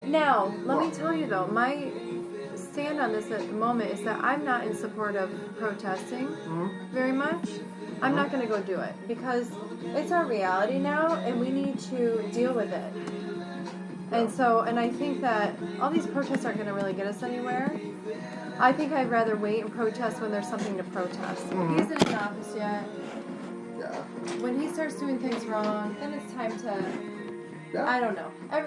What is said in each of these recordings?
Now, let me tell you though, my stand on this at the moment is that I'm not in support of protesting very much. I'm not going to go do it because it's our reality now and we need to deal with it. And I think that all these protests aren't going to really get us anywhere. I think I'd rather wait and protest when there's something to protest. He isn't in office yet. Yeah. When he starts doing things wrong, then it's time to... Yeah. I don't know. I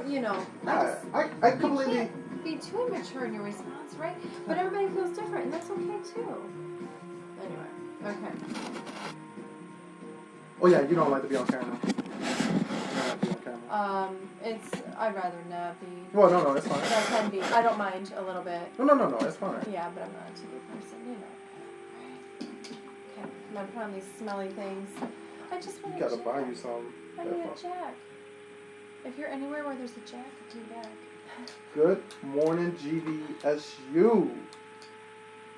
completely... You can't be too immature in your response, right? But everybody feels different, and that's okay, too. Anyway, okay. Oh, yeah, you don't like to be on camera. You don't like to be on camera. I'd rather not be. Well, no, it's fine. But I can be. I don't mind a little bit. No, it's fine. Yeah, but I'm not a TV person, you know. Okay, I'm gonna put on these smelly things. I just want a jack. You gotta buy you some. I need a jack. If you're anywhere where there's a jack, I'll be back. Good morning, GVSU.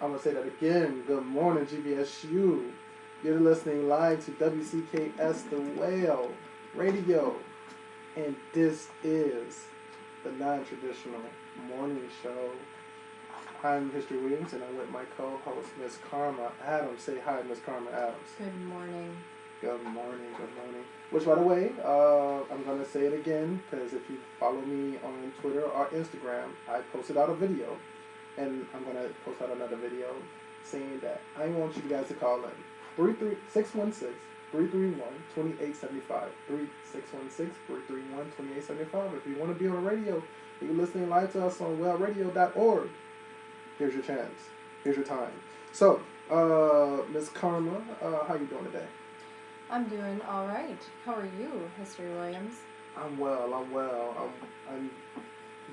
I'm gonna say that again. Good morning, GVSU. You're listening live to WCKS The Whale Radio. And this is the non-traditional morning show. I'm History Williams, and I'm with my co-host, Miss Karma Adams. Say hi, Miss Karma Adams. Good morning. Good morning. Which, by the way, I'm going to say it again, because if you follow me on Twitter or Instagram, I posted out a video, and I'm going to post out another video saying that I want you guys to call in 616-331-2875, 616-331-2875. If you want to be on the radio, you're listening live to us on wellradio.org. Here's your chance. Here's your time. So, Miss Karma, how you doing today? I'm doing all right. How are you, History Williams? I'm well. I'm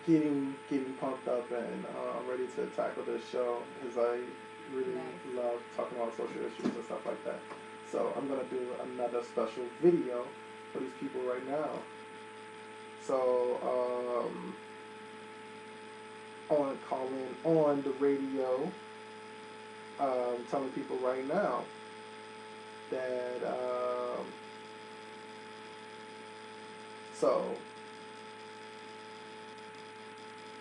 getting pumped up and ready to tackle this show because I really love talking about social issues and stuff like that. So I'm gonna do another special video for these people right now. So I want to call in on the radio, telling people right now that so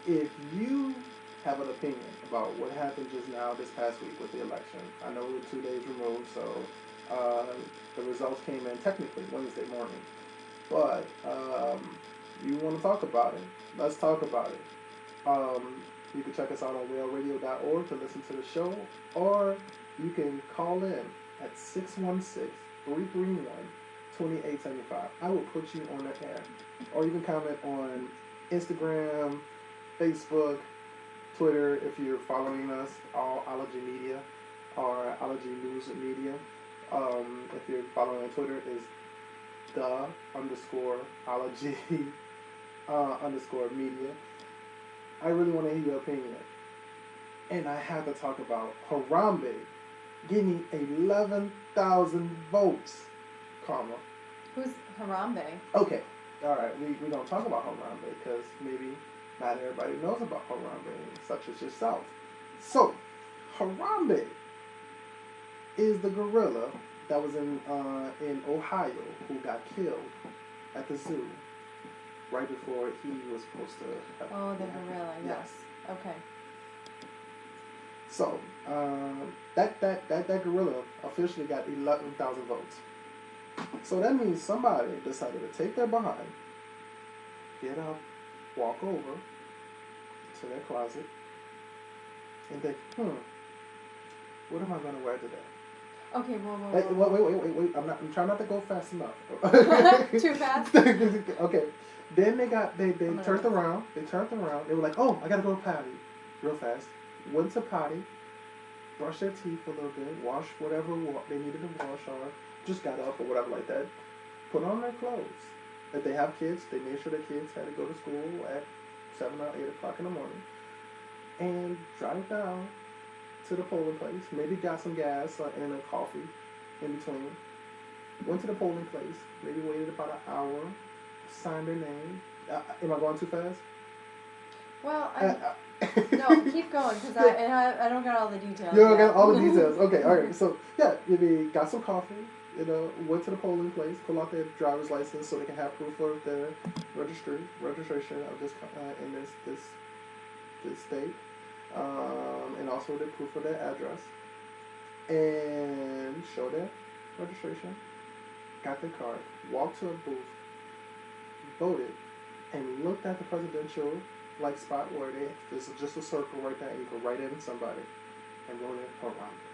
if you have an opinion about what happened just now this past week with the election, I know we're 2 days removed, so the results came in technically Wednesday morning, but you want to talk about it, let's talk about it. You can check us out on wellradio.org to listen to the show, or you can call in at 616-331-2875. I will put you on the air. Or you can comment on Instagram, Facebook, Twitter, if you're following us, all Ology Media, or Ology News Media. If you're following on Twitter, is _Ology _media. I really want to hear your opinion. And I have to talk about Harambe getting 11,000 votes, Karma. Who's Harambe? Okay, all right, we're going to talk about Harambe because maybe not everybody knows about Harambe, such as yourself. So, Harambe is the gorilla that was in Ohio who got killed at the zoo right before he was supposed to have... Oh, the gorilla, yes. Okay. So, that gorilla officially got 11,000 votes. So that means somebody decided to take their behind, get up, walk over to their closet, and think, what am I going to wear today? Okay, whoa. Wait. I'm trying not to go fast enough. Too fast? Okay. Then they turned around. They were like, oh, I got to go to potty real fast. Went to potty, brushed their teeth a little bit, washed whatever they needed to wash or just got up or whatever like that, put on their clothes. If they have kids, they made sure their kids had to go to school at 7 or 8 o'clock in the morning and drive down to the polling place, maybe got some gas and a coffee in between, went to the polling place, maybe waited about an hour, signed their name. Am I going too fast? Well, no, keep going, because I don't got all the details. You don't got all the details. Okay, all right. So, yeah, maybe got some coffee, went to the polling place, pull out their driver's license so they can have proof of their registration of this in this state, and also the proof of their address, and show their registration, got their card, walked to a booth, voted, and looked at the presidential spot where there's just a circle right there, and you can write in somebody, and wrote in Harambe.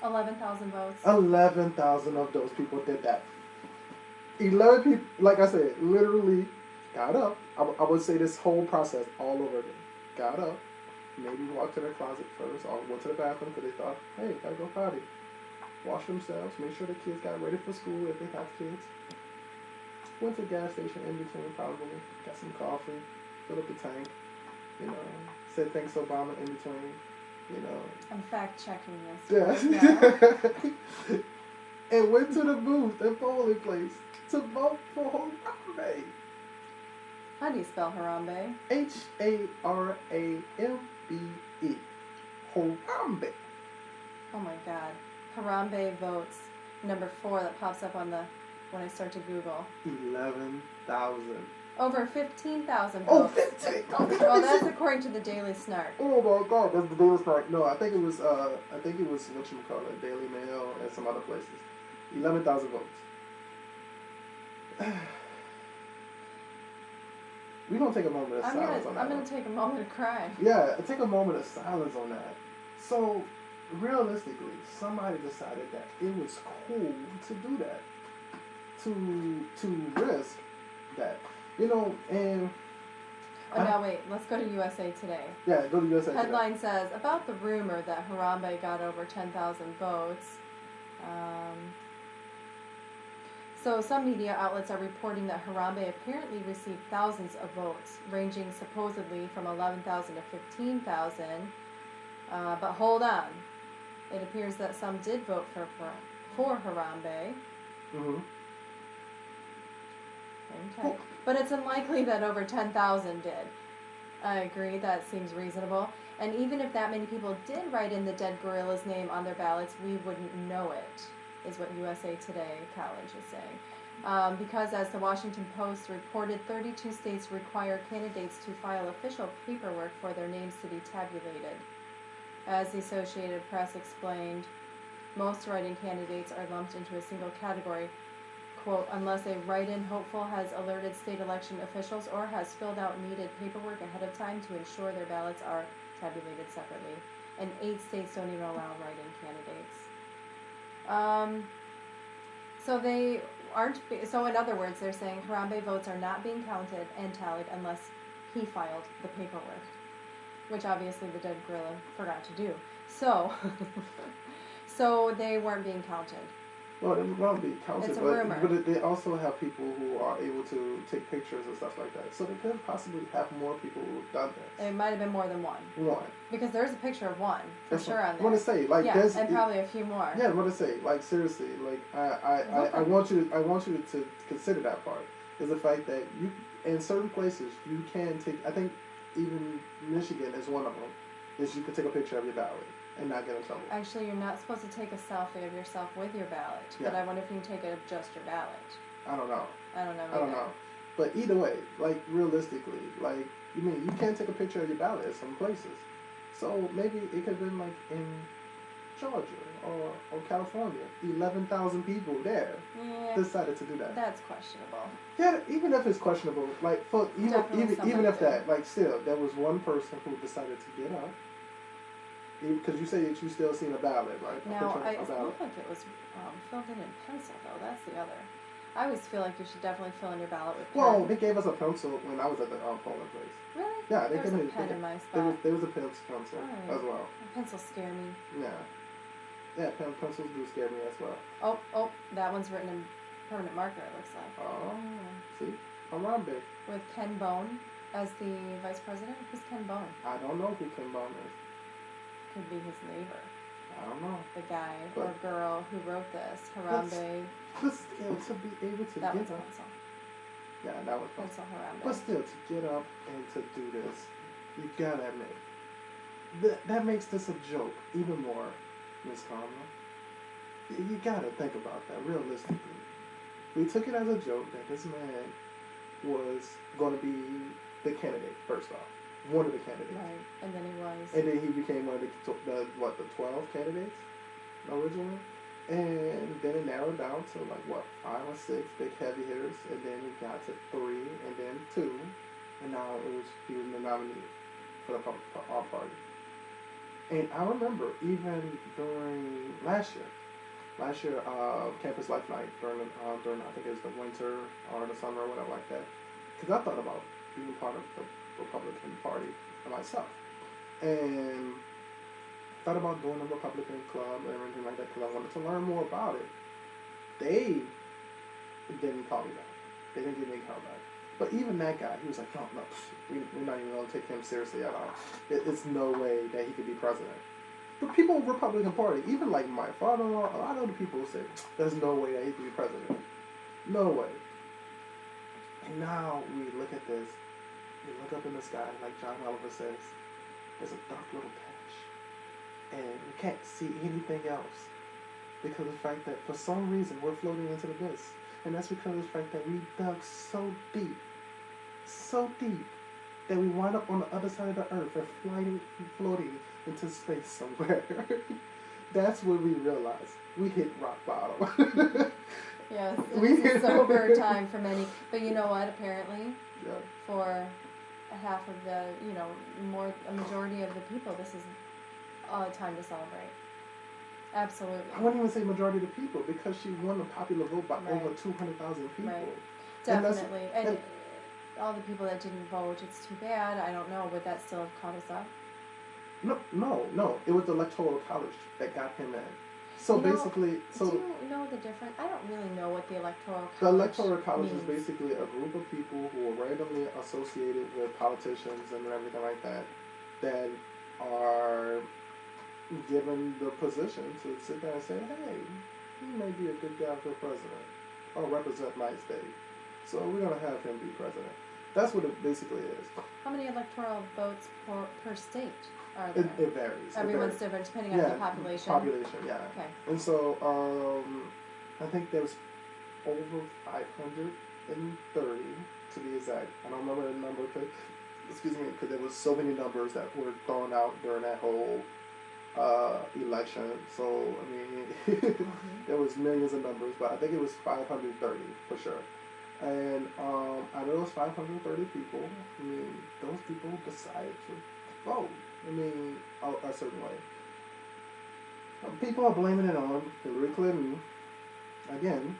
11,000 votes. 11,000 of those people did that. 11 people, like I said, literally got up. I would say this whole process all over again. Got up, maybe walked to their closet first, or went to the bathroom because they thought, hey, gotta go potty. Wash themselves, make sure the kids got ready for school if they have kids. Went to the gas station in between, probably got some coffee, filled up the tank. Said thanks Obama in between. I'm fact checking this. Yeah. And went to the booth at polling place to vote for Harambe. How do you spell Harambe? Harambe. Harambe. Oh my God. Harambe votes. Number 4 that pops up on when I start to Google. 11,000. Over 15,000 votes. Oh, 15,000. Well, that's according to the Daily Snark. Oh my God, that's the Daily Snark. No, I think it was whatchamacallit, Daily Mail and some other places. 11,000 votes. We're going to take a moment of silence on that. I'm going to take a moment to cry. Yeah, take a moment of silence on that. So, realistically, somebody decided that it was cool to do that. To risk that. And... no, wait. Let's go to USA Today. Yeah, go to USA Today. Headline says, about the rumor that Harambe got over 10,000 votes. So some media outlets are reporting that Harambe apparently received thousands of votes, ranging supposedly from 11,000 to 15,000. But hold on. It appears that some did vote for Harambe. Mm-hmm. Okay. But it's unlikely that over 10,000 did. I agree, that seems reasonable. And even if that many people did write in the dead gorilla's name on their ballots, we wouldn't know it, is what USA Today College is saying. Because as the Washington Post reported, 32 states require candidates to file official paperwork for their names to be tabulated. As the Associated Press explained, most write-in candidates are lumped into a single category, quote, unless a write-in hopeful has alerted state election officials or has filled out needed paperwork ahead of time to ensure their ballots are tabulated separately. And 8 states don't even allow write-in candidates. So they aren't. So in other words, they're saying Harambe votes are not being counted and tallied unless he filed the paperwork, which obviously the dead gorilla forgot to do. So, so they weren't being counted. Well, they won't be counted, It's a rumor. But they also have people who are able to take pictures and stuff like that. So they could possibly have more people who've done this. It might have been more than one. One. Because there's a picture of one, for sure, on I there. want to say, yeah, and probably a few more. Yeah, I want to say, seriously, I want you to consider that part. Is the fact that you, in certain places, you can take, I think even Michigan is one of them, is you can take a picture of your ballot and not get in trouble. Actually, you're not supposed to take a selfie of yourself with your ballot, yeah. But I wonder if you can take it of just your ballot. I don't know. I don't know either. I don't know. But either way, realistically, you can't take a picture of your ballot at some places. So maybe it could have been in Georgia or California. 11,000 people there decided to do that. That's questionable. Yeah, even if it's questionable, even if that, still, there was one person who decided to get up. Because you say that you still seen a ballot, right? Now, it looked like it was filled in pencil, though. That's the other. I always feel like you should definitely fill in your ballot with pen. Well, they gave us a pencil when I was at the polling place. Really? Yeah, they gave me a pen in my spot. There was a pencil as well. Pencils scare me. Yeah. Yeah, pencils do scare me as well. Oh, that one's written in permanent marker, it looks like. Oh, see? Harambe. With Ken Bone as the vice president? Who's Ken Bone? I don't know who Ken Bone is. Could be his neighbor. I don't know. The guy or girl who wrote this, Harambe. But still, to be able to that get was up. pencil. Yeah, that was pencil Harambe. But still, to get up and to do this, you gotta admit, that makes this a joke even more, Miss Karma. You gotta think about that realistically. We took it as a joke that this man was going to be the candidate first off, one of the candidates. Right, and then he was. And then he became one of the 12 candidates originally, and then it narrowed down to like what 5 or 6 big heavy hitters, and then it got to 3, and then 2, and now he was the nominee for our party. And I remember even during last year, Campus Life Night during I think it was the winter or the summer or whatever like that, because I thought about being part of the Republican Party myself, and thought about doing a Republican club and everything like that because I wanted to learn more about it. They didn't call me back. They didn't give me a call back. But even that guy, he was like, no, we're not even going to take him seriously at all. It's no way that he could be president. The people in the Republican Party, even like my father-in-law, a lot of the people say, there's no way that he could be president. No way. And now we look at this, we look up in the sky, like John Oliver says, there's a dark little patch. And we can't see anything else because of the fact that for some reason we're floating into the abyss. And that's because of the fact that we dug so deep, that we wind up on the other side of the earth and floating into space somewhere. That's when we realize we hit rock bottom. Yes, it's a sober time for many. But you know what, apparently, for half of the, a majority of the people, this is a time to celebrate. Absolutely. I wouldn't even say majority of the people because she won the popular vote by over 200,000 people. Right. Definitely. And all the people that didn't vote, it's too bad. I don't know. Would that still have caught us up? No. It was the Electoral College that got him in. So basically... do you know the difference? I don't really know what the Electoral College The Electoral College means. is basically a group of people who are randomly associated with politicians and everything like that are given the position to sit there and say, hey, he may be a good guy for president or represent my state. So we're going to have him be president. That's what it basically is. How many electoral votes per state are there? It varies. Everyone's different depending on the population? Population, yeah. Okay. And so I think there was over 530 to be exact. I don't remember the number because there was so many numbers that were thrown out during that whole election. So, I mean, there was millions of numbers, but I think it was 530 for sure. And out of those 530 people, I mean, those people decided to vote, a certain way. People are blaming it on Hillary Clinton. Again,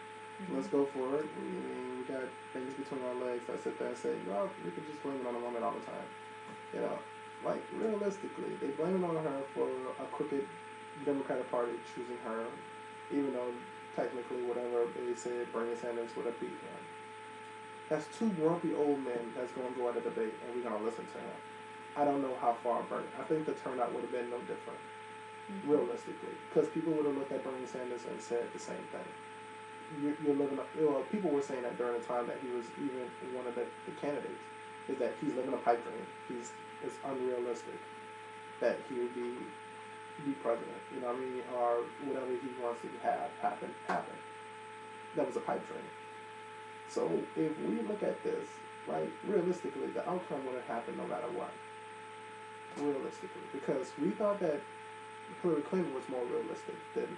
let's go for it. We got things between our legs that sit there and say, well, we could just blame it on a woman all the time. Like, realistically, they blame it on her for a crooked Democratic Party choosing her, even though technically whatever they said Bernie Sanders would have beat him. That's 2 grumpy old men that's going to go at a debate, and we're going to listen to him. I don't know how far Bernie... I think the turnout would have been no different, realistically, because people would have looked at Bernie Sanders and said the same thing. You're living... people were saying that during the time that he was even one of the candidates, is that he's living a pipe dream. It's unrealistic that he would be president, or whatever he wants to have happen. That was a pipe dream. So if we look at this, right, realistically, the outcome would have happened no matter what. Realistically, because we thought that Hillary Clinton was more realistic than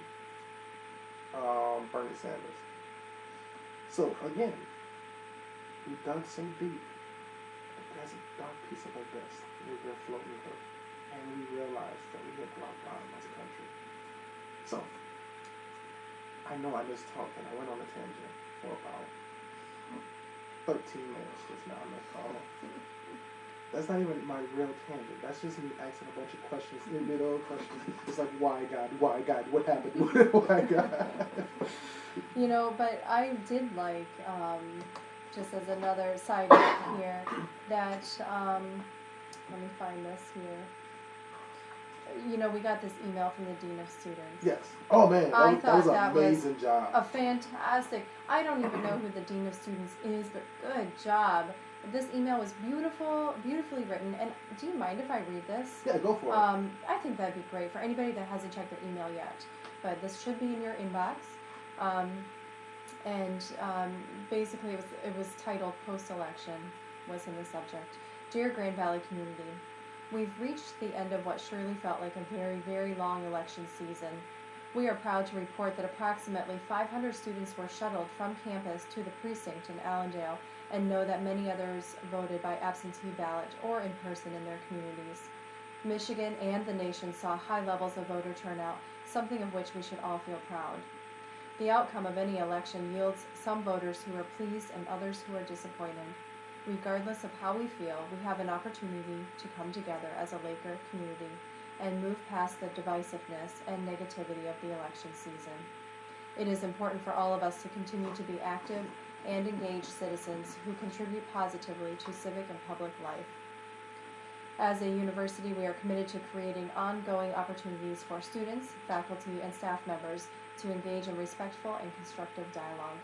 Bernie Sanders. So again, we dug so deep. There's a dark piece of abyss we're floating through, and we realized that we hit rock bottom as a country. So I know I just talked and I went on a tangent for about 13 minutes just now on this call. That's not even my real tangent. That's just me asking a bunch of questions, questions. It's like, why God? Why God? What happened? Why God? But I did like, just as another side note here, that, let me find this here. We got this email from the Dean of Students. Yes. Oh, man. That was an amazing was job. A fantastic. I don't even know who the Dean of Students is, but good job. This email was beautifully written. And do you mind if I read this? Yeah, go for it. I think that'd be great for anybody that hasn't checked their email yet. but this should be in your inbox. And basically it was titled Post-Election, was in the subject. Dear Grand Valley community, we've reached the end of what surely felt like a very, very long election season. We are proud to report that approximately 500 students were shuttled from campus to the precinct in Allendale, and know that many others voted by absentee ballot or in person in their communities. Michigan and the nation saw high levels of voter turnout, something of which we should all feel proud. The outcome of any election yields some voters who are pleased and others who are disappointed. Regardless of how we feel, we have an opportunity to come together as a Laker community and move past the divisiveness and negativity of the election season. It is important for all of us to continue to be active and engaged citizens who contribute positively to civic and public life. As a university, we are committed to creating ongoing opportunities for students, faculty, and staff members to engage in respectful and constructive dialogue.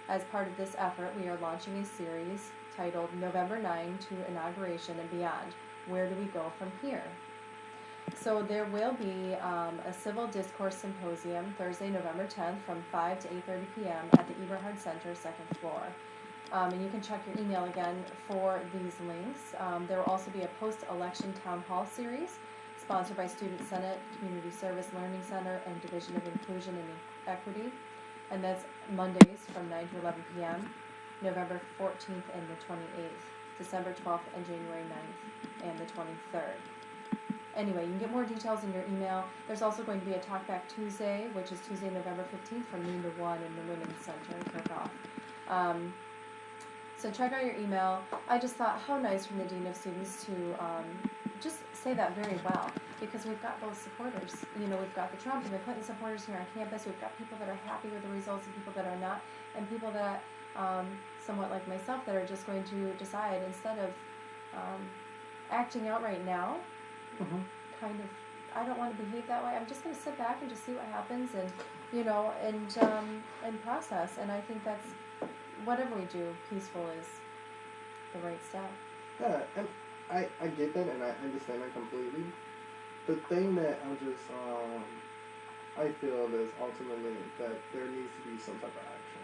As part of this effort, we are launching a series titled November 9 to Inauguration and Beyond. Where do we go from here? So there will be a civil discourse symposium Thursday, November 10th from 5 to 8:30 p.m. at the Eberhard Center, second floor. And you can check your email again for these links. There will also be a post-election town hall series sponsored by Student Senate, Community Service Learning Center, and Division of Inclusion and Equity. And that's Mondays from 9 to 11 p.m., November 14th and the 28th, December 12th and January 9th, and the 23rd. Anyway, you can get more details in your email. There's also going to be a Talkback Tuesday, which is Tuesday, November 15th from noon to 1 in the Women's Center in Kirkhoff. So check out your email. I just thought how nice from the Dean of Students to just say that very well, because we've got both supporters. You know, we've got the Trump and the Clinton supporters here on campus. We've got people that are happy with the results and people that are not, and people that, somewhat like myself, that are just going to decide instead of acting out right now, kind of, I don't want to behave that way. I'm just going to sit back and just see what happens, and you know, and process. And I think that's whatever we do, peaceful is the right step. Yeah, and I get that, and I understand that completely. The thing that I feel is ultimately that there needs to be some type of action.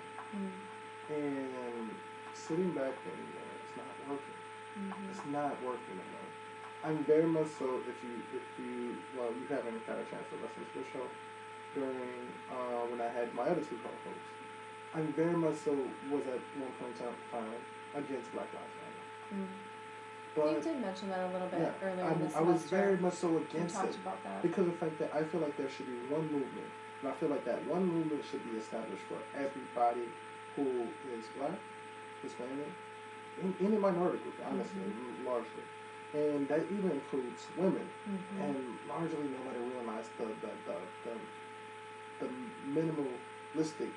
And sitting back and it's not working. It's not working enough. I'm very much so, if you haven't had a chance to listen to the show during when I had my other two co-hosts, I'm very much so was at one point in time against Black Lives Matter. But you did mention that a little bit earlier in this semester. I was very much so against it about that. because of the fact that I feel like there should be one movement, and I feel like that one movement should be established for everybody who is Black, Hispanic, any minority group, honestly, largely. And that even includes women. And largely nobody realized the minimalistic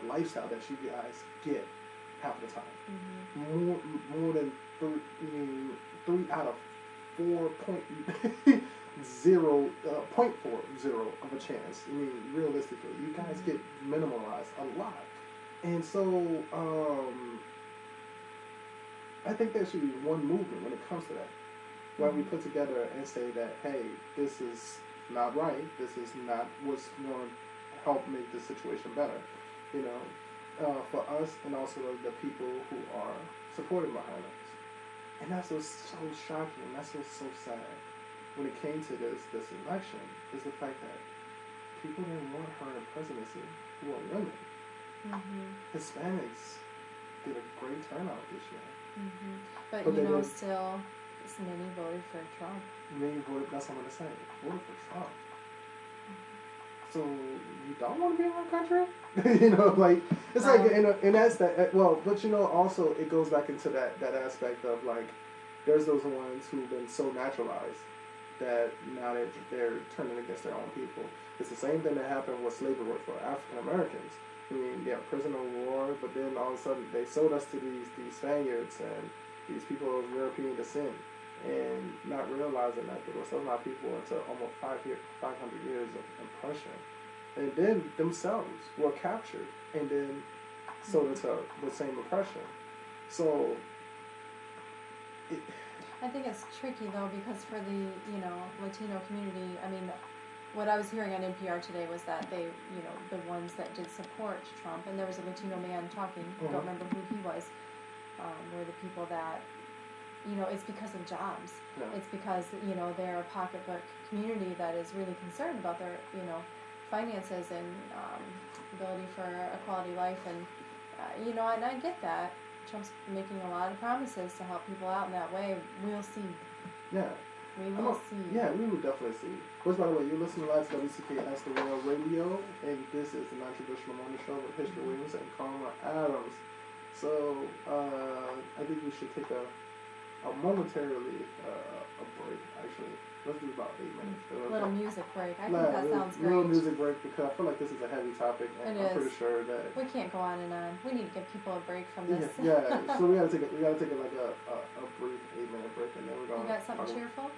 lifestyle that you guys get half the time. More than 3 out of 4.0 0.40 of a chance. I mean, realistically, you guys get minimalized a lot. And so I think there should be one movement when it comes to that, where we put together and say that, hey, this is not right. This is not what's going to help make the situation better. You know, for us and also the people who are supporting behind us. And that's what's so shocking. That's what's so sad when it came to this election, is the fact that people didn't want her in presidency who are women. Hispanics did a great turnout this year. But you know, still, many voted for Trump. Many voted, that's what I'm going to say, voted for Trump. So you don't want to be in our country? You know, like, it's like, and that's that, well, but you know, also it goes back into that aspect of like, there's those ones who've been so naturalized that now they're turning against their own people. It's the same thing that happened with slavery for African Americans. I mean, yeah, prisoner of war, but then all of a sudden they sold us to these Spaniards and these people of European descent, and not realizing that they were selling our people into almost 500 years of oppression. And then themselves were captured and then sold into the same oppression. So I think it's tricky though, because for the Latino community, I mean, what I was hearing on NPR today was that they, you know, the ones that did support Trump, and there was a Latino man talking, Mm-hmm. don't remember who he was, were the people that, you know, it's because of jobs. Yeah. It's because, you know, they're a pocketbook community that is really concerned about their, you know, finances and ability for a quality life. And, you know, and I get that. Trump's making a lot of promises to help people out in that way. We'll see. Yeah. We will see. Yeah, we will definitely see. Which, by the way, you're listening live to WCKS The Real Radio, and this is the non-traditional morning show with History Williams and Karma Adams. So, I think we should take a momentarily a break, actually. Let's do about 8 minutes. A little music break. I think that sounds great. Little music break, because I feel like this is a heavy topic, and I'm pretty sure that we can't go on and on. We need to give people a break from this. Yeah. So we gotta take like a brief 8-minute break, and then we're gonna. You got something cheerful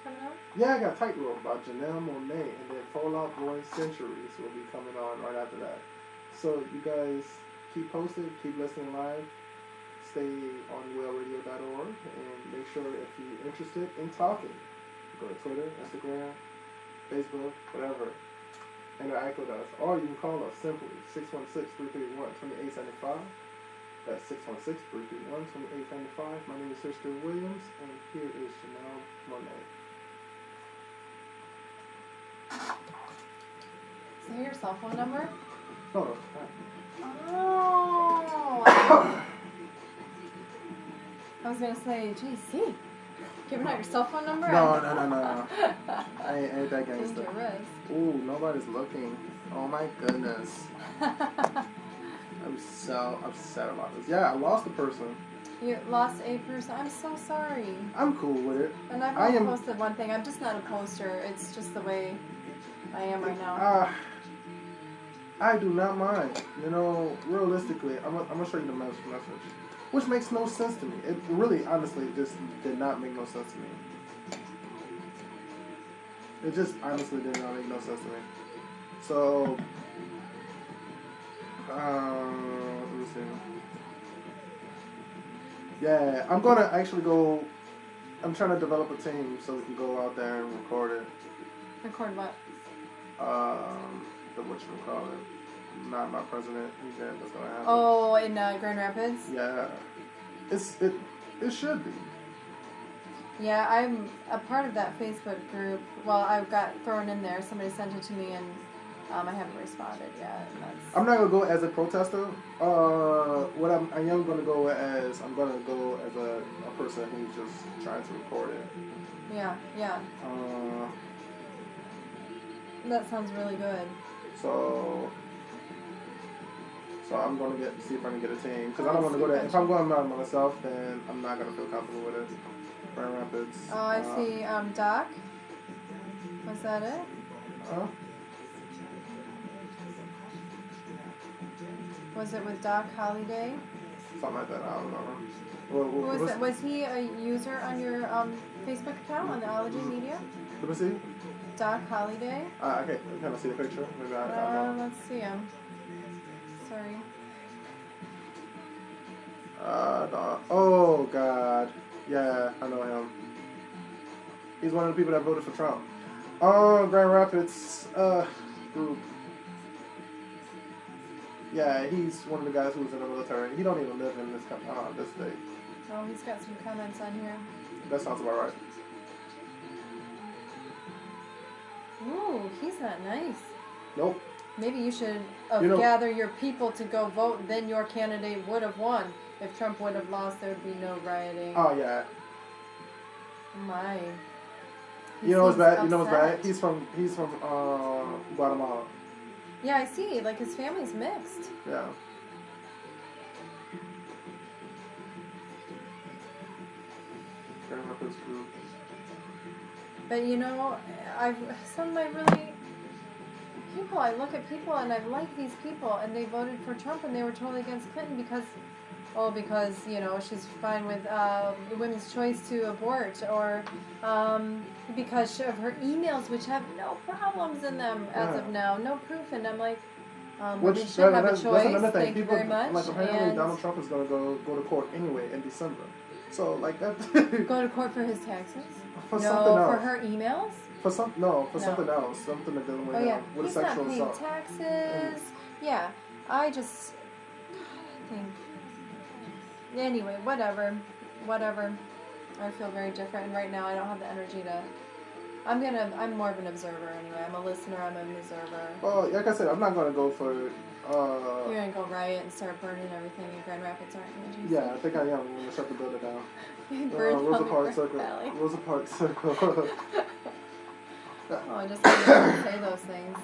coming up? Yeah, I got Tightrope by Janelle Monáe, and then Fallout Boy Centuries will be coming on right after that. So you guys keep posted, keep listening live. Stay on wellradio.org, and make sure if you're interested in talking, go to Twitter, Instagram, Facebook, whatever, interact with us. Or you can call us simply 616-331-2875. That's 616-331-2875. My name is Sister Williams, and here is Janelle Monáe. Is that your cell phone number? No. Oh. I was going to say, geez, see, giving out your cell phone number? No. I ain't that gangster. Dangerous. Ooh, nobody's looking. Oh my goodness. I'm so upset about this. Yeah, I lost a person. You lost a person? I'm so sorry. I'm cool with it. And I've only posted one thing. I'm just not a poster. It's just the way I am right now. I do not mind. You know, realistically, I'm going to show you the message. Which makes no sense to me. It really, honestly, just did not make no sense to me. It just honestly did not make no sense to me. So, let me see. Yeah, I'm going to actually go, I'm trying to develop a team so we can go out there and record it. Record what? The whatchamacallit. Not my president event that's going to happen. Oh, in Grand Rapids? Yeah. It should be. Yeah, I'm a part of that Facebook group. Well, I got thrown in there. Somebody sent it to me, and I haven't responded yet. I'm not going to go as a protester. What I am going to go as, I'm going to go as a person who's just trying to record it. Yeah. That sounds really good. So I'm going to see if I can get a team. Because I don't want to go there. If I'm going by myself, then I'm not going to feel comfortable with it. Grand Rapids. Oh, I see. Doc? Was that it? Was it with Doc Holliday? Something like that. I don't know. Who was that? Was he a user on your Facebook account on the Ology Media? Let me see. Doc Holliday? Okay. Can I see the picture? Maybe I don't know. Let's see him. Sorry. Oh, God. Yeah, I know him. He's one of the people that voted for Trump. Grand Rapids group. Yeah, he's one of the guys who was in the military. He don't even live in this state. Oh, he's got some comments on here. That sounds about right. Ooh, he's not nice. Nope. Maybe you should gather your people to go vote, then your candidate would have won. If Trump would have lost, there would be no rioting. Oh, yeah. My. You know what's bad? He's from Guatemala. Yeah, I see. Like, his family's mixed. Yeah. But, you know, some of my people, I look at people and I like these people, and they voted for Trump and they were totally against Clinton because, you know, she's fine with women's choice to abort, or because of her emails, which have no problems in them as of now, no proof, and I'm like, they should have a choice. Thank you very much. Like, apparently Donald Trump is going to go to court anyway in December. So, like that. Go to court for his taxes? For something else. For her emails? For something else, something to do with Oh yeah, with he's sexual not paying assault. taxes. Yeah, I just think. Anyway, whatever. I feel very different, and right now I don't have the energy to. I'm more of an observer anyway. I'm a listener. I'm an observer. Well, like I said, I'm not gonna go for. You're gonna go riot and start burning everything in Grand Rapids, aren't you? Yeah, I think I am. I'm gonna shut the building down. Rosa Parks Circle. Rosa Parks Circle. Oh, I just didn't say those things.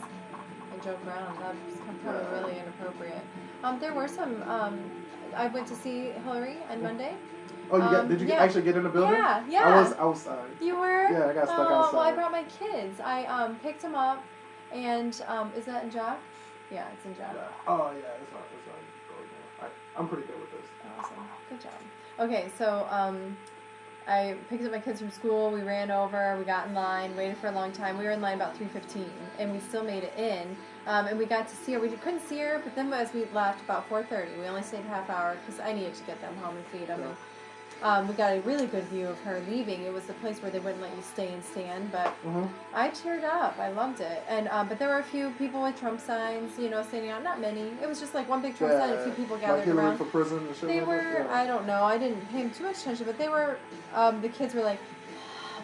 I joke around. That's probably really inappropriate. There were some. I went to see Hillary on Monday. Oh, did you actually get in the building? Yeah. I was outside. You were? Yeah, I got stuck outside. Well, I brought my kids. I picked them up, and is that in Jock? Yeah, it's in Jock. Yeah. Oh yeah, it's not. I'm pretty good with this. Awesome. Good job. Okay, so I picked up my kids from school. We ran over. We got in line. Waited for a long time. We were in line about 3:15, and we still made it in. And we got to see her. We couldn't see her, but then as we left about 4:30, we only stayed a half hour because I needed to get them home and feed them. Yeah. And, we got a really good view of her leaving. It was the place where they wouldn't let you stay and stand, but I teared up. I loved it. And but there were a few people with Trump signs, standing out. Not many. It was just like one big Trump sign. A few people gathered like Hillary around. For prison and shit. They like were. that? Yeah. I don't know. I didn't pay them too much attention, but they were. The kids were like,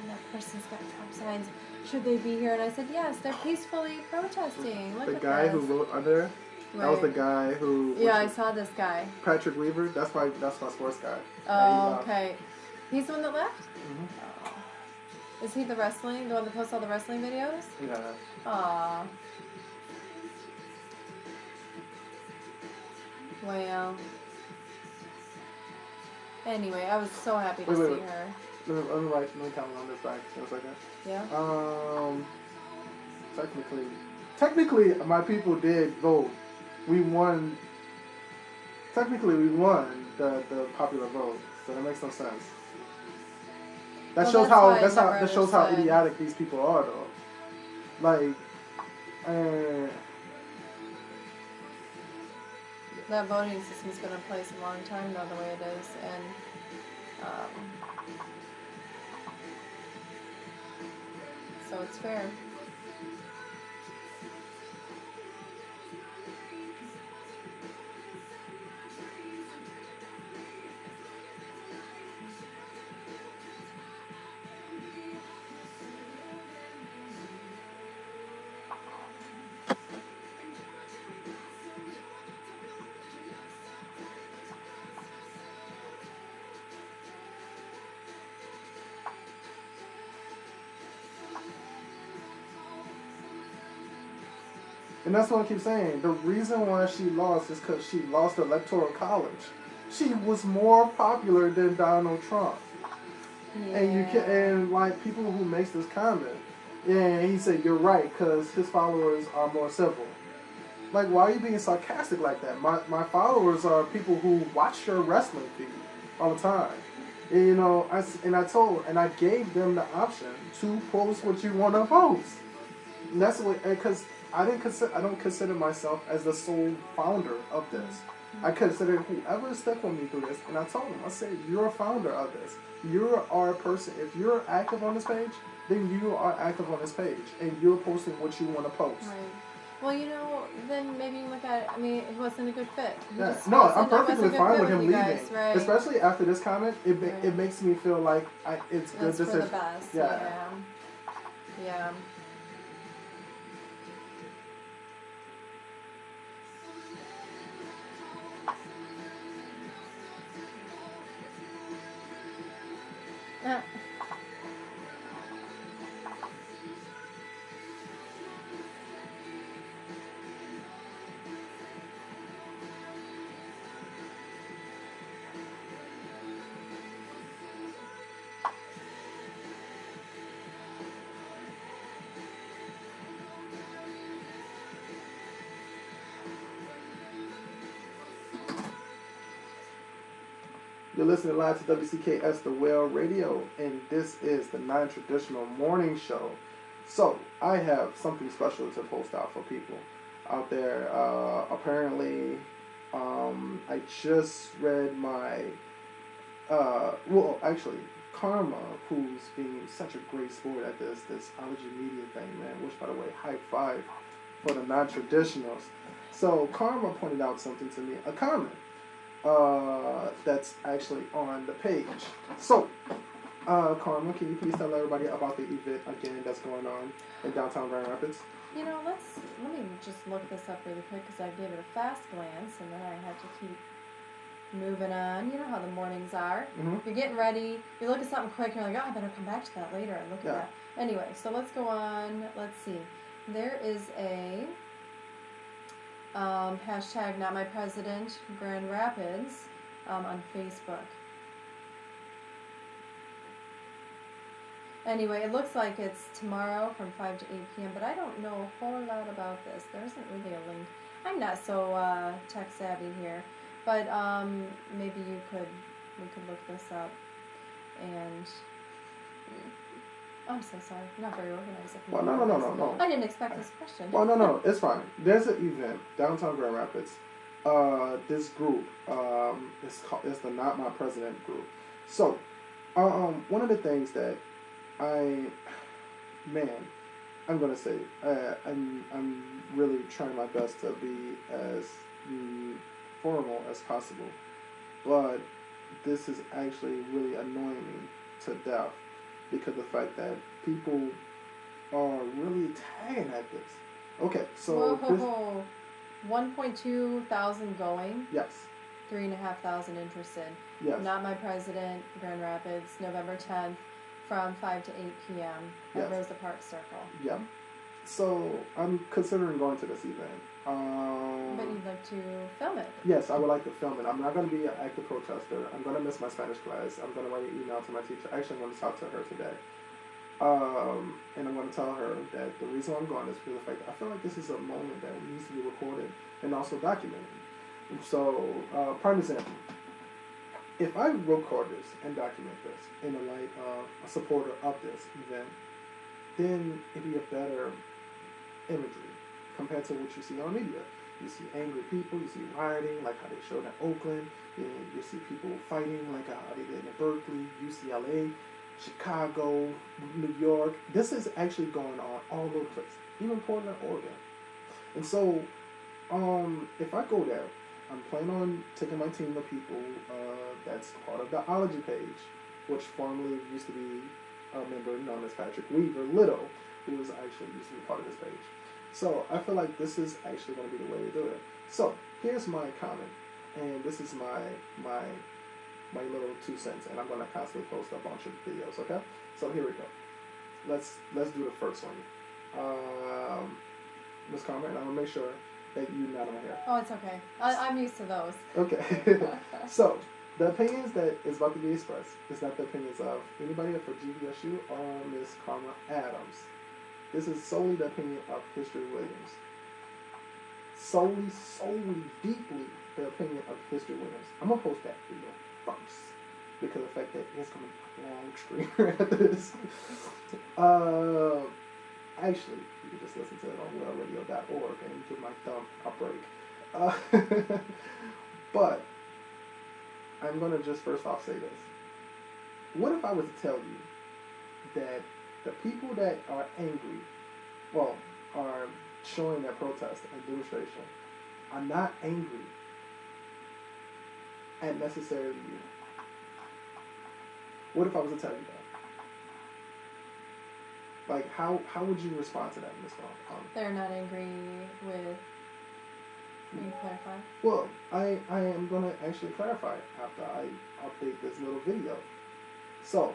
that person's got Trump signs. Should they be here? And I said, yes. They're peacefully protesting. Look the at guy this. who wrote under. That was the guy who. Yeah, I saw this guy. Patrick Weaver. That's my sports guy. Oh, okay. He's the one that left? Mm-hmm. Oh. Is he the one that posts all the wrestling videos? Yeah. Aw. Well. Anyway, I was so happy to see her. Let me comment on this back just a second. Yeah? Technically, my people did vote. We won. Technically, we won the popular vote, so that makes no sense. That shows how idiotic these people are, though. Like, that voting system's been in place a long time now, the way it is, and so it's fair. And that's what I keep saying. The reason why she lost is because she lost the Electoral College. She was more popular than Donald Trump. Yeah. And like people who makes this comment, and he said you're right because his followers are more civil. Like, why are you being sarcastic like that? My followers are people who watch your wrestling feed all the time. And, I gave them the option to post what you want to post. And that's what, because I don't consider myself as the sole founder of this. I consider whoever stuck with me through this, and I told them, I said, you're a founder of this. You're our person. If you're active on this page, then you are active on this page, and you're posting what you want to post. Right. Well, then maybe you look at it. I mean, it wasn't a good fit. Yeah. No, I'm perfectly fine with him leaving. Guys, right? Especially after this comment, it makes me feel like it's good decision. For the best. Yeah. Yeah. You're listening live to WCKS The Well Radio, and this is the non-traditional morning show. So, I have something special to post out for people out there. Apparently, I just read my, Karma, who's being such a great sport at this Ology media thing, man, which, by the way, high five for the non-traditionals. So Karma pointed out something to me, a comment that's actually on the page. So, Karma, can you please tell everybody about the event again that's going on in downtown Grand Rapids? You know, let me just look this up really quick because I gave it a fast glance and then I had to keep moving on. You know how the mornings are. Mm-hmm. You're getting ready. You look at something quick. You're like, oh, I better come back to that later and look at that. Anyway, so let's go on. Let's see. There is a hashtag Not My President Grand Rapids on Facebook. Anyway, it looks like it's tomorrow from 5 to 8 p.m., but I don't know a whole lot about this. There isn't really a link. I'm not so tech savvy here, but maybe we could look this up. And I'm so sorry, not very organized. Well, no. I didn't expect this question. Well, no, it's fine. There's an event downtown Grand Rapids. This group, it's the Not My President group. So, one of the things that I'm gonna say, I'm really trying my best to be as formal as possible, but this is actually really annoying me to death because of the fact that people are really tagging at this. Okay, so Whoa. 1.2 thousand going. Yes. 3,500 interested. Yes. Not My President, Grand Rapids, November 10th. From 5 to 8 p.m. at Rosa Parks Circle. Yeah. So I'm considering going to this event. But you'd like to film it? Yes, I would like to film it. I'm not going to be an active protester. I'm going to miss my Spanish class. I'm going to write an email to my teacher. Actually, I'm going to talk to her today. And I'm going to tell her that the reason I'm going is because of the fact that I feel like this is a moment that needs to be recorded and also documented. So, prime example. If I record this and document this in the light of a supporter of this event, then it'd be a better imagery compared to what you see on media. You see angry people, you see rioting, like how they showed in Oakland, and you see people fighting, like how they did in Berkeley, UCLA, Chicago, New York. This is actually going on all over the place, even Portland, Oregon. And so, if I go there, I'm planning on taking my team of people that's part of the Ology page, which formerly used to be a member known as Patrick Weaver Little, who was actually used to be part of this page. So I feel like this is actually going to be the way to do it. So here's my comment, and this is my little 2 cents, and I'm going to constantly post a bunch of videos. Okay, so here we go. Let's do the first one. Ms. Carmen, and I'm gonna make sure that you're not on here. Oh, it's okay. I'm used to those. Okay. So, the opinions that is about to be expressed is not the opinions of anybody for GVSU or Ms. Karma Adams. This is solely the opinion of History Williams. Solely, deeply the opinion of History Williams. I'm going to post that video first because of the fact that it's going to be a long stream after this. Actually, you can just listen to it on wellradio.org and give my thumb a break. But I'm going to just first off say this. What if I was to tell you that the people that are angry, are showing their protest and demonstration, are not angry at necessarily you? What if I was to tell you that? Like, how would you respond to that, Ms. Vaughn? They're not angry with... Can you clarify? Well, I am going to actually clarify after I update this little video. So,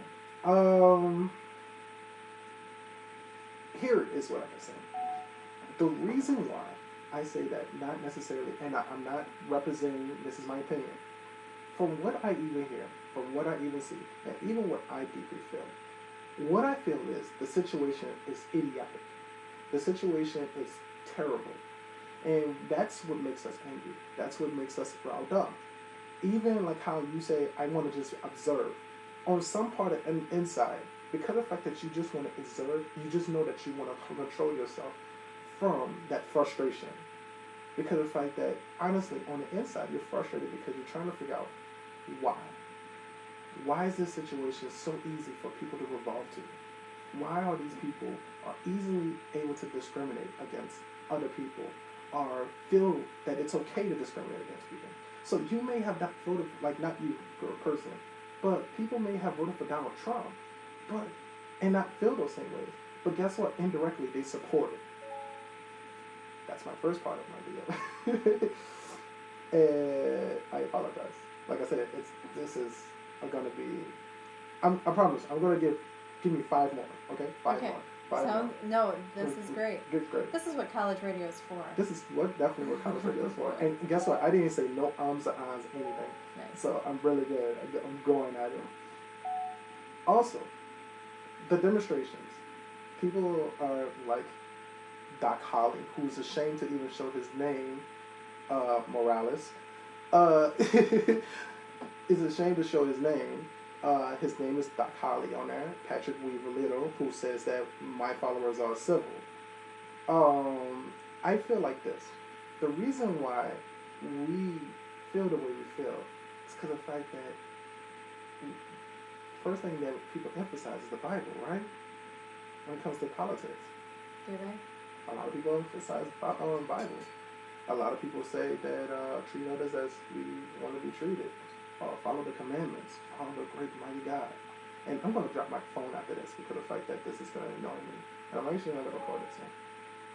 here is what I can say. The reason why I say that, not necessarily, and I'm not representing, this is my opinion, from what I even hear, from what I even see, and even what I deeply feel, what I feel is the situation is idiotic. The situation is terrible. And that's what makes us angry. That's what makes us riled up. Even like how you say, I want to just observe. On some part of inside, because of the fact that you just want to observe, you just know that you want to control yourself from that frustration. Because of the fact that, honestly, on the inside, you're frustrated because you're trying to figure out why. Why is this situation so easy for people to revolve to? Why are these people are easily able to discriminate against other people or feel that it's okay to discriminate against people? So you may have not voted, like not you personally, but people may have voted for Donald Trump, but and not feel those same ways. But guess what? Indirectly, they support it. That's my first part of my video. And I apologize. Like I said, this is going to be. I promise. I'm going to give me 5 more. Okay, 5 more. 5 more. No, this is great. It's great. This is what college radio is for. This is definitely what college radio is for. And guess what? I didn't say no ums or ahs anything. Nice. So I'm really good. I'm going at it. Also, the demonstrations. People are like Doc Holly, who's ashamed to even show his name, Morales, is ashamed to show his name. His name is Doc Holly on there. Patrick Weaver Little, who says that my followers are civil. I feel like this. The reason why we feel the way we feel is because of the fact that first thing that people emphasize is the Bible, right? When it comes to politics. Do they? A lot of people emphasize the Bible. A lot of people say that treat others as we want to be treated. Follow the commandments. Follow the great mighty God. And I'm going to drop my phone after this because of the fact that this is going to annoy me. And I'm actually not going to record this.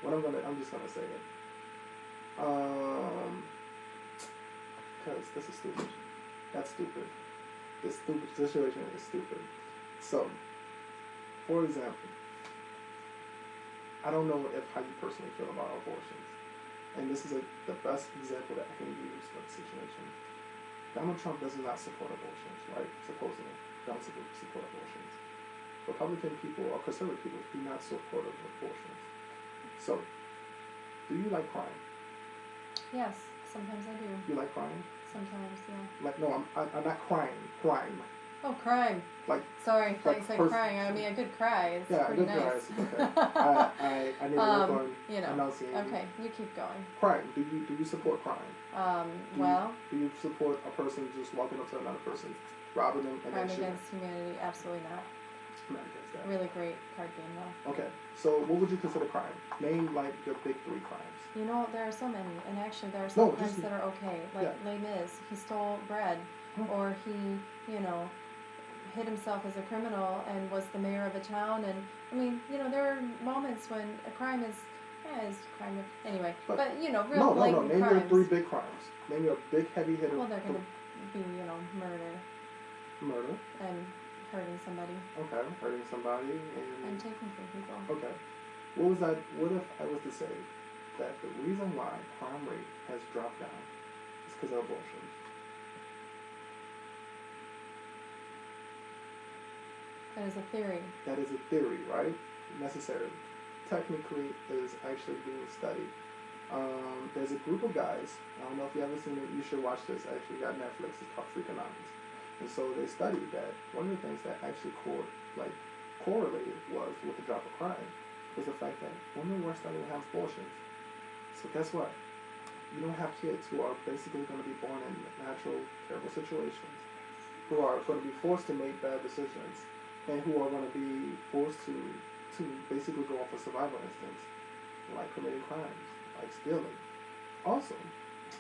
I'm just going to say it. Because this is stupid. That's stupid. This stupid situation is stupid. So, for example, I don't know how you personally feel about abortions. And this is the best example that I can use for the situation. Donald Trump does not support abortions, right? Supposedly. Don't support abortions. Republican people or conservative people do not support abortions. So, do you like crime? Yes, sometimes I do. You like crime? Sometimes, yeah. Like, no, I'm not crying. Crime. Oh, crime. Like, sorry, I thought like you said crying. I mean, a good cry is pretty good nice. cry is okay. I need to work on enunciating. Okay, you keep going. Crime. Do you support crime? Do you support a person just walking up to another person, robbing them, and crime then shooting? against humanity? Absolutely not. Not against that. Really great card game, though. Okay, so what would you consider crime? Name like your big 3 crimes. You know, there are so many, and actually there are some crimes that are okay. Like Les Mis, he stole bread, or he, hid himself as a criminal and was the mayor of a town. And I mean, there are moments when a crime is crime. Anyway, but real blatant Name crimes. your 3 big crimes. Name your big heavy hitter. Well, they're going to be murder. Murder. And hurting somebody. Okay, hurting somebody and taking from people. Okay. What if I was to say that the reason why crime rate has dropped down is because of abortions? That is a theory. That is a theory, right? Necessary. Technically, it is actually being studied. There's a group of guys. I don't know if you ever seen it. You should watch this. Actually, got Netflix. It's called Freakonomics. And so they studied that one of the things that actually correlated was with the drop of crime was the fact that women were starting to have abortions. So guess what? You don't have kids who are basically going to be born in natural, terrible situations, who are going to be forced to make bad decisions, and who are going to be forced to basically go off of survival instincts, like committing crimes, like stealing. Also,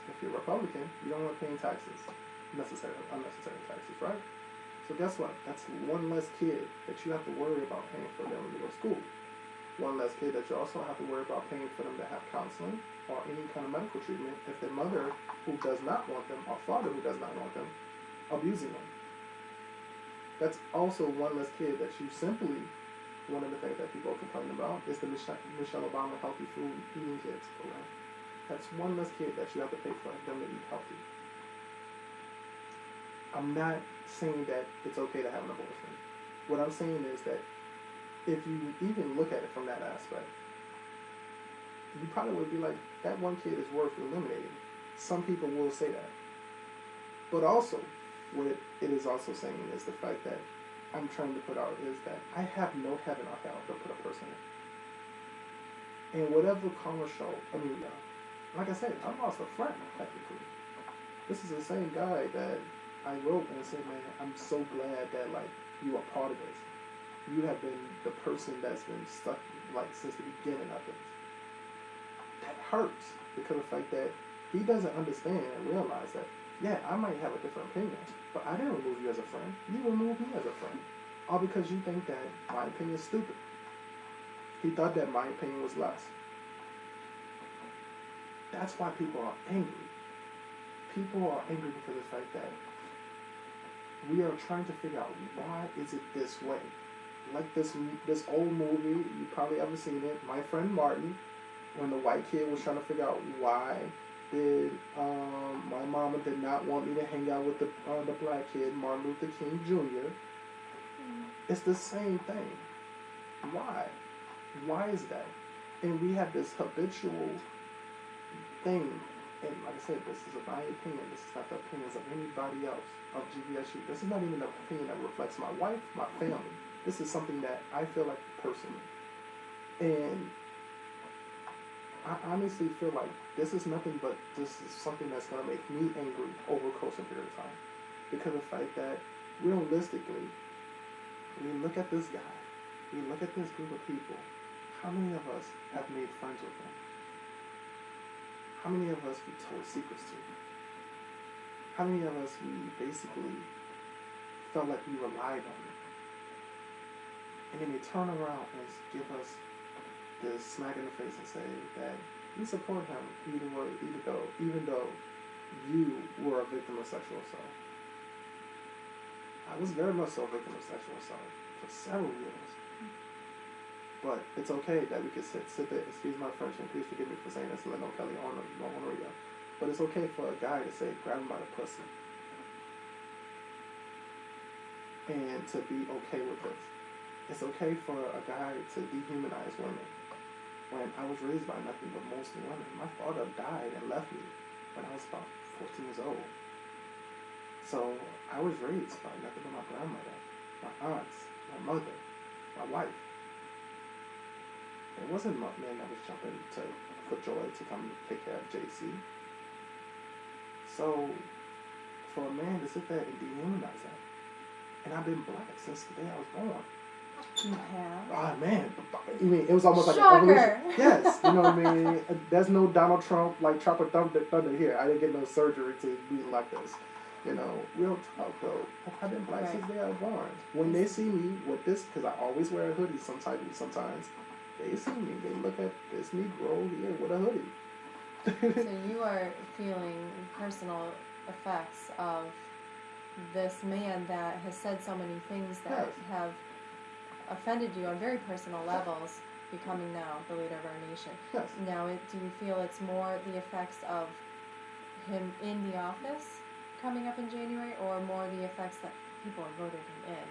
if you're Republican, you don't want paying taxes, unnecessary taxes, right? So guess what? That's one less kid that you have to worry about paying for them to go to school. One less kid that you also have to worry about paying for them to have counseling or any kind of medical treatment if their mother, who does not want them, or father, who does not want them, abusing them. That's also one less kid that you simply, one of the things that people are complaining about is the Michelle Obama Healthy Food Eating Kids program. That's one less kid that you have to pay for them to eat healthy. I'm not saying that it's okay to have an abortion. What I'm saying is that if you even look at it from that aspect, you probably would be like, that one kid is worth eliminating. Some people will say that. But also, what it is also saying is the fact that I'm trying to put out is that I have no heaven or hell to put a person in. And whatever karma show, like I said, I lost a friend, technically. This is the same guy that I wrote and I said, man, I'm so glad that like you are part of this. You have been the person that's been stuck like since the beginning of this. That hurts because of the fact that he doesn't understand and realize that, yeah, I might have a different opinion, but I didn't remove you as a friend. You removed me as a friend. All because you think that my opinion is stupid. He thought that my opinion was less. That's why people are angry. People are angry because of the fact that we are trying to figure out why is it this way. Like this old movie, you probably ever seen it, My Friend Martin, when the white kid was trying to figure out why did my mama did not want me to hang out with the black kid, Martin Luther King Jr. It's the same thing. Why? Why is that? And we have this habitual thing, and like I said, this is my opinion. This is not the opinions of anybody else of GVSU. This is not even the opinion that reflects my wife, my family. This is something that I feel like personally. And I honestly feel like this is nothing but this is something that's going to make me angry over a course of a period of time. Because of the fact that, realistically, we look at this guy, we look at this group of people, how many of us have made friends with them? How many of us we told secrets to? How many of us we basically felt like we relied on them? And then they turn around and give us this smack in the face and say that we support him even though you were a victim of sexual assault. I was very much so a victim of sexual assault for several years. But it's okay that we can sit there, excuse my French, and please forgive me for saying this, Leno Kelly on the radio. But it's okay for a guy to say, grab him by the pussy. And to be okay with this. It's okay for a guy to dehumanize women. When I was raised by nothing but mostly women. My father died and left me when I was about 14 years old. So I was raised by nothing but my grandmother, my aunts, my mother, my wife. It wasn't my man that was jumping for joy to come take care of JC. So for a man to sit there and dehumanize that, and I've been black since the day I was born. You have? Ah, man. I mean, it was almost like Shocker. an evolution. Yes, you know what I mean? There's no Donald Trump, like, chopper thunder here. I didn't get no surgery to be like this. You know, real talk, though. I've been black since the day I was born. When they see me with this, because I always wear a hoodie sometimes, they see me, they look at this Negro here with a hoodie. So you are feeling personal effects of this man that has said so many things that have offended you on very personal levels, becoming now the leader of our nation. Yes. Now, do you feel it's more the effects of him in the office coming up in January, or more the effects that people have voted him in?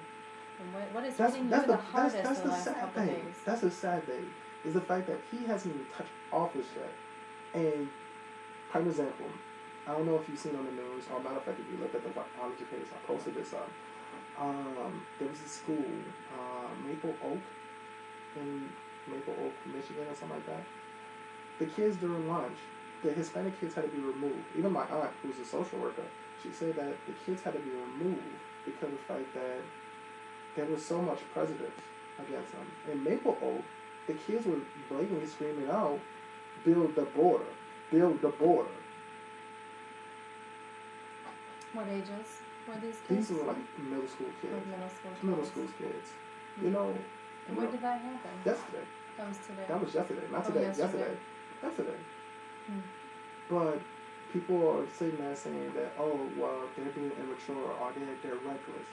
And what is hitting you the hardest in the last couple of days? That's the sad thing, is the fact that he hasn't even touched office yet. And, prime example, I don't know if you've seen on the news, or matter of fact, if you look at the Ology page, I posted this up. There was a school, Maple Oak, in Maple Oak, Michigan, or something like that. The kids during lunch, the Hispanic kids had to be removed. Even my aunt, who's a social worker, she said that the kids had to be removed because of the fact that there was so much prejudice against them. In Maple Oak, the kids were blatantly screaming out, "Build the border, build the border." What ages were these kids? These were like middle school kids. Like middle school kids. Middle school kids. You know. And when did that happen? Yesterday. That was today. That was yesterday. Not today. Yesterday. But people are sitting there saying that, oh, well, they're being immature or they're reckless.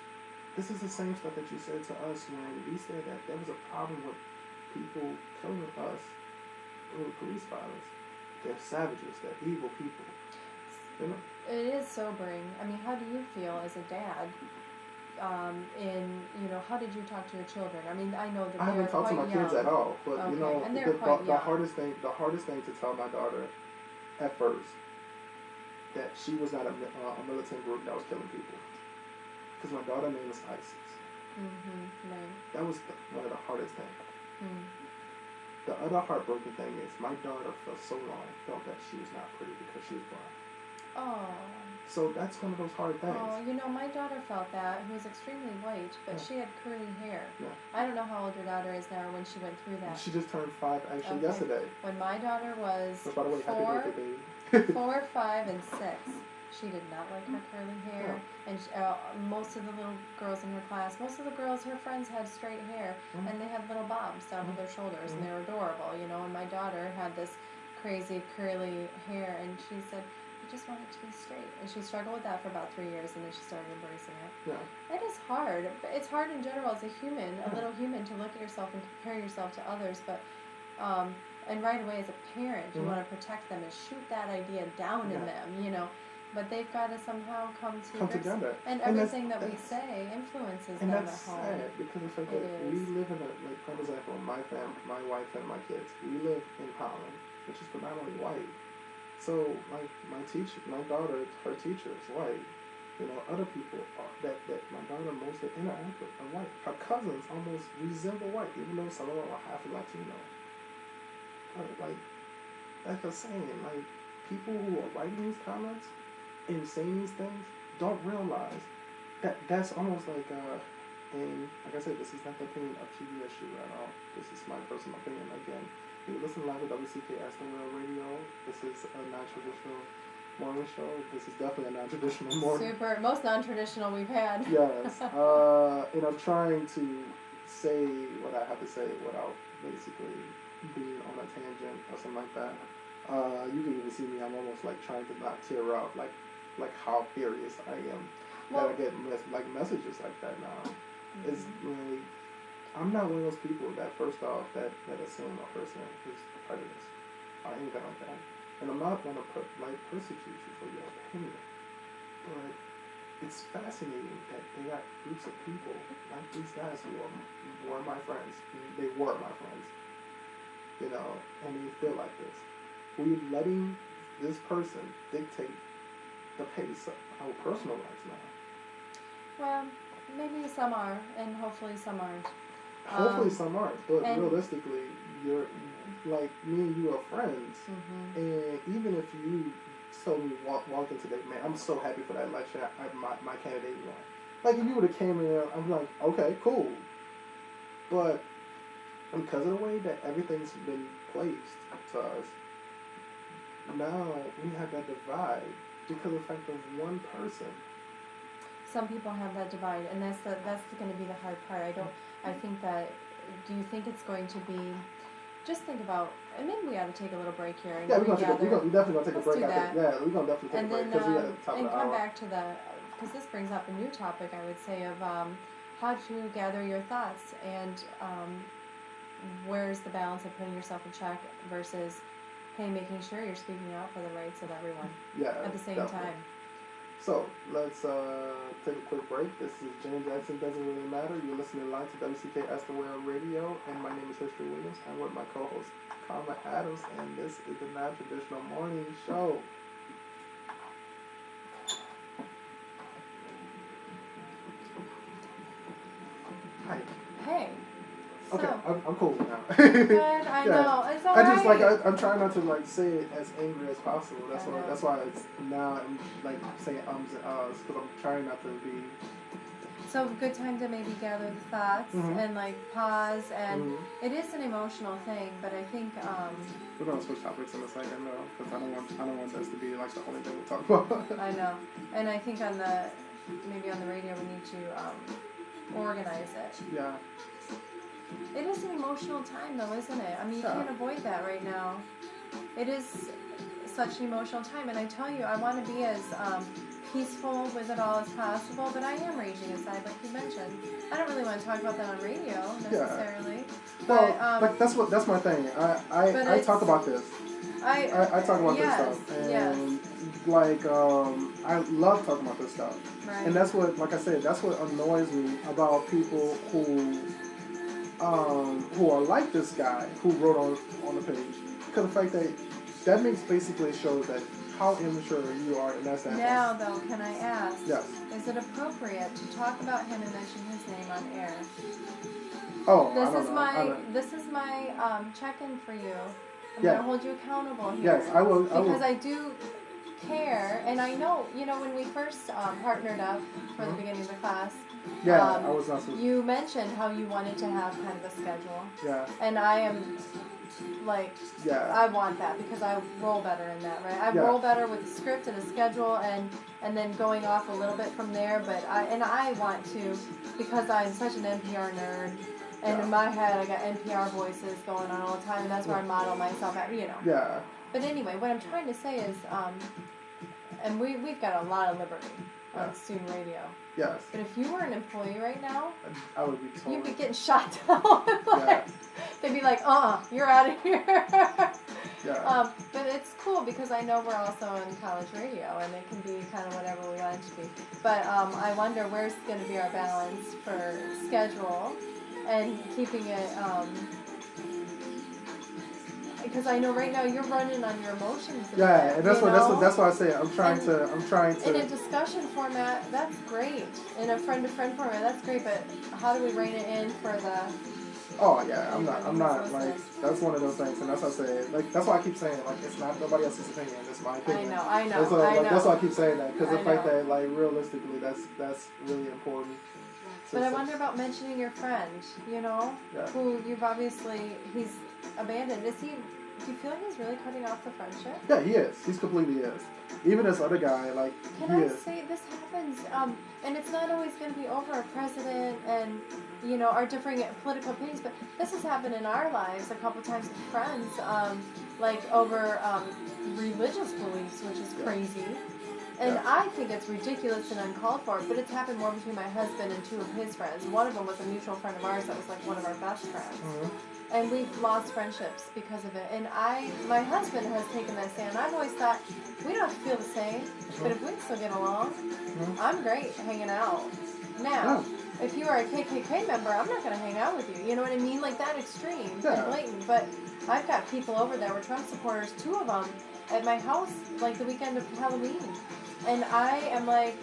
This is the same stuff that you said to us when we said that there was a problem with people killing us with police violence. They're savages. They're evil people. You know? It is sobering. I mean, how do you feel as a dad? How did you talk to your children? I mean, I know that I haven't talked to my kids at all, but okay. You know, and the hardest thing to tell my daughter at first that she was not a militant group that was killing people, because my daughter's name is ISIS. Mm-hmm. Right. That was one of the hardest things. Mm. The other heartbroken thing is my daughter for so long felt that she was not pretty because she was black. Oh. So that's one of those hard things. Oh, my daughter felt that, who was extremely white, but she had curly hair. Yeah. I don't know how old your daughter is now or when she went through that. She just turned 5 actually yesterday. When my daughter was so, by the way, happy birthday, baby. 4, 5, and 6, she did not like her curly hair. Yeah. And most of the little girls in her class, most of the girls, her friends had straight hair, and they had little bobs down to their shoulders, and they were adorable, And my daughter had this crazy curly hair, and she said, I just want it to be straight. And she struggled with that for about 3 years, and then she started embracing it. Yeah. It is hard. It's hard in general as a human, a little human, to look at yourself and compare yourself to others. But, and right away as a parent, you want to protect them and shoot that idea down in them, But they've got to somehow come together. And everything that we say influences them at home. And that's sad because the fact that we live in for example, my family, my wife and my kids, we live in Holland, which is predominantly white. So, my daughter, her teacher is white. Other people that my daughter mostly interact with are white. Her cousins almost resemble white, even though some of them are half Latino. Like I'm saying, people who are writing these comments and saying these things don't realize that that's almost like and like I said, this is not the opinion of TVSU at all. This is my personal opinion. Again, you listen live to WCK Aston World Radio. This is a non-traditional morning show. This is definitely a non-traditional morning. Most non-traditional we've had. Yes. And I'm trying to say what I have to say without basically being on a tangent or something like that. You can even see me. I'm almost like trying to not tear up, like how furious I am that I get messages like that now. It's like I'm not one of those people that first off that assume a person is prejudiced or anything like that, and I'm not going to persecute you for your opinion. But it's fascinating that they got groups of people like these guys who were my friends. They were my friends, and they feel like this. We're letting this person dictate the pace of our personal lives now. Well, maybe some are, and hopefully some aren't. Hopefully some aren't, but realistically, you're like me and you are friends, and even if you told me walk in today, man, I'm so happy for that election. My candidate won. Like if you would have came in, I'm like, okay, cool, but because of the way that everything's been placed to us, now we have that divide because of the fact of one person. Some people have that divide, and that's going to be the hard part. I think that. Do you think it's going to be? Just think about, and maybe we ought to take a little break here. And we're definitely gonna take a break. Yeah, we're gonna definitely take a break because we got to talk and come back to because this brings up a new topic. I would say of how to gather your thoughts and where's the balance of putting yourself in check versus making sure you're speaking out for the rights of everyone. At the same time. So, let's take a quick break. This is James Jackson, Doesn't Really Matter. You're listening live to WCK Aston World Radio, and my name is History Williams. I'm with my co-host, Karma Adams, and this is the Non-Traditional Morning Show. Hi. Hey. Okay, I'm cool now. Good, I know. It's all right. I'm trying not to say it as angry as possible. That's why it's now I'm saying ums and ahs because I'm trying not to be. So good time to maybe gather the thoughts and pause, and it is an emotional thing. But I think we're gonna switch topics in a second though, because I don't want this to be the only thing we talk about. I know, and I think maybe on the radio we need to organize it. Yeah. It is an emotional time, though, isn't it? I mean, you can't avoid that right now. It is such an emotional time, and I tell you, I want to be as peaceful with it all as possible, but I am raging inside, like you mentioned. I don't really want to talk about that on radio, necessarily. Yeah. Well, that's my thing. I talk about this. I talk about this stuff, and I love talking about this stuff. Right. And that's what, like I said, that's what annoys me about people who are like this guy who wrote on the page. Because the fact that makes basically shows that how immature you are in that standpoint. Now, though, can I ask? Yes. Is it appropriate to talk about him and mention his name on air? Oh, This is my check-in for you. I'm going to hold you accountable here. Yes, I will. Because I do care, and I know, when we first partnered up for the beginning of the class, Yeah, I was not so. you mentioned how you wanted to have kind of a schedule. Yeah. And I am like, I want that because I roll better in that, right? I roll better with a script and a schedule and then going off a little bit from there, but I want to, because I'm such an NPR nerd, and in my head I got NPR voices going on all the time, and that's where I model myself at, Yeah. But anyway, what I'm trying to say is, and we've got a lot of liberty on student radio. Yes. But if you were an employee right now, I would be totally. You'd be getting shot down. They'd be like, you're out of here. But it's cool because I know we're also in college radio, and it can be kind of whatever we want it to be. But I wonder where's going to be our balance for schedule and keeping it. Because I know right now you're running on your emotions. Yeah, and that's why I say I'm trying to. In a discussion format, that's great. In a friend-to-friend format, that's great. But how do we rein it in for the? Oh yeah, I'm not like that's one of those things, and that's what I say. Like that's why I keep saying like it's not nobody else's opinion. It's my opinion. I know. That's why I keep saying that because the fact that like realistically, that's really important. But I wonder about mentioning your friend. Who you've he's abandoned. Do you feel like he's really cutting off the friendship? Yeah, he is. He's completely is. Even this other guy, like, Can I say this happens, and it's not always going to be over a president and, our differing political opinions, but this has happened in our lives a couple times with friends, like over religious beliefs, which is crazy. And I think it's ridiculous and uncalled for, but it's happened more between my husband and two of his friends. One of them was a mutual friend of ours that was like one of our best friends. Mm-hmm. And we've lost friendships because of it. And my husband has taken that stand. I've always thought, we don't have to feel the same, but if we can still get along, I'm great hanging out. Now, if you are a KKK member, I'm not going to hang out with you. You know what I mean? Like that extreme and blatant. But I've got people over there were Trump supporters, two of them, at my house, like the weekend of Halloween. And I am like,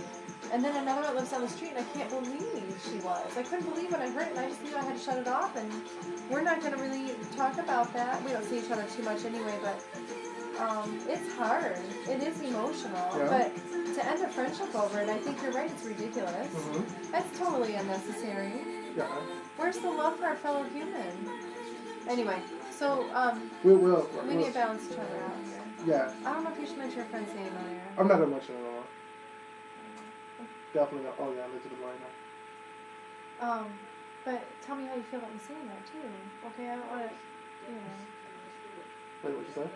and then another one lives down the street, and I can't believe she was. I couldn't believe when I heard it, and I just knew I had to shut it off. And we're not going to really talk about that. We don't see each other too much anyway, but it's hard. It is emotional. Yeah. But to end a friendship over it, I think you're right, it's ridiculous. Mm-hmm. That's totally unnecessary. Yeah. Where's the love for our fellow human? Anyway, so we need to balance each other out here. Yeah. I don't know if you should mention your friend's name on here. I'm not going to mention it at all. Definitely not. Oh, yeah, I'm into the right now. But tell me how you feel about me saying that, too. Okay, I don't want to, Wait, what you say?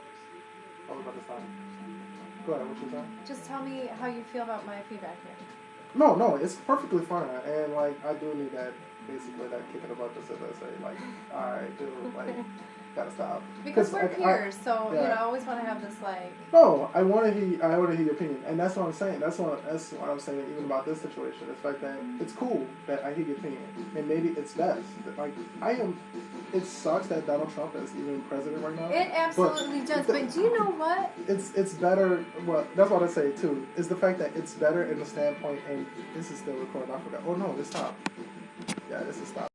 I was about to stop. Go ahead, what you say? Just tell me how you feel about my feedback here. No, it's perfectly fine. And, like, I do need that, basically, that kick in the butt to sit there and say, like, alright, dude, like, gotta stop. Because we're peers, so I always want to have this like. No, I want to hear your opinion, and that's what I'm saying. That's what I'm saying even about this situation. The fact that it's cool that I hear your opinion, and maybe it's best. Like it sucks that Donald Trump is even president right now. It absolutely does. But do you know what? It's better. Well, that's what I say too. Is the fact that it's better in the standpoint, and this is still recording. I forgot. Oh no, this stopped. Yeah, this is stopped.